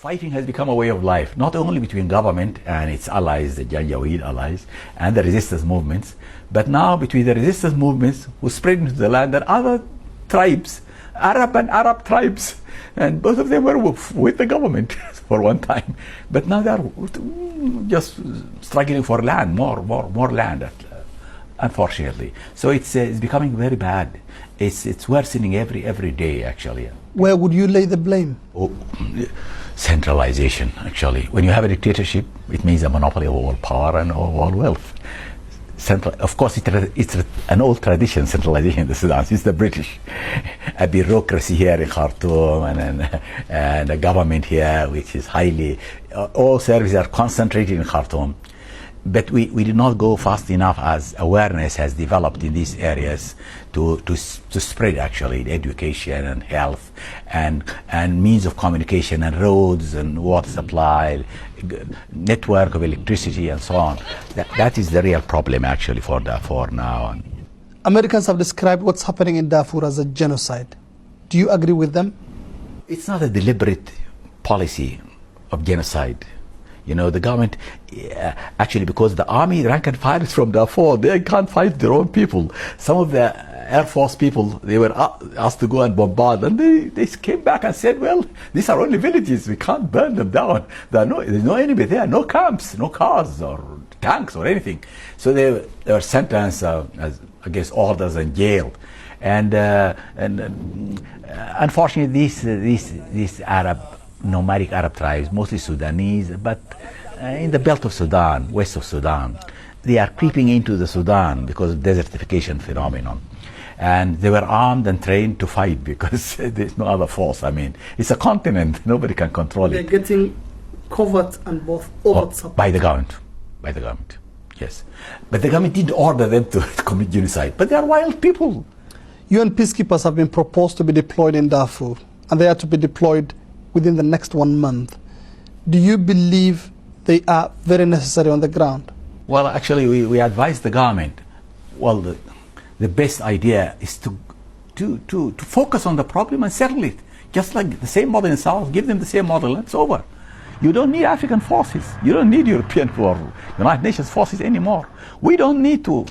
Fighting has become a way of life, not only between government and its allies, the Janjaweed allies, and the resistance movements, but now between the resistance movements who spread into the land and other tribes, Arab tribes, and both of them were with the government for one time, but now they are just struggling for land, more land, unfortunately. So it's becoming very bad. It's worsening every day, actually. Where would you lay the blame? Oh, centralization, actually. When you have a dictatorship, it means a monopoly of all power and all wealth. Of course, it's an old tradition, centralization in the Sudan. It's the British. A bureaucracy here in Khartoum and a government here which is highly... all services are concentrated in Khartoum. But we did not go fast enough as awareness has developed in these areas to spread actually education and health and means of communication and roads and water supply, network of electricity and so on. That is the real problem actually for Darfur now. Americans have described what's happening in Darfur as a genocide. Do you agree with them? It's not a deliberate policy of genocide. You know, the government, actually, because the army rank and file is from Darfur, they can't fight their own people. Some of the Air Force people, they were asked to go and bombard, and they came back and said, well, these are only villages, we can't burn them down. There's no enemy there, no camps, no cars or tanks or anything. So they were sentenced against orders and jailed. And unfortunately, these nomadic Arab tribes, mostly Sudanese, but in the belt of Sudan, west of Sudan, they are creeping into the Sudan because of desertification phenomenon. And they were armed and trained to fight because there's no other force. I mean, it's a continent, nobody can control it. They're getting covert and both overt support. By the government, yes. But the government didn't order them to commit genocide, but they are wild people. UN peacekeepers have been proposed to be deployed in Darfur, and they are to be deployed within the next 1 month. Do you believe they are very necessary on the ground? Well, actually, we advise the government. Well, the best idea is to focus on the problem and settle it. Just like the same model in South, give them the same model, and it's over. You don't need African forces. You don't need European or United Nations forces anymore. We don't need to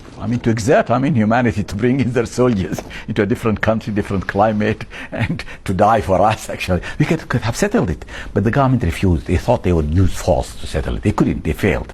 exert, humanity to bring in their soldiers into a different country, different climate, and to die for us, actually. We could have settled it. But the government refused. They thought they would use force to settle it. They couldn't. They failed.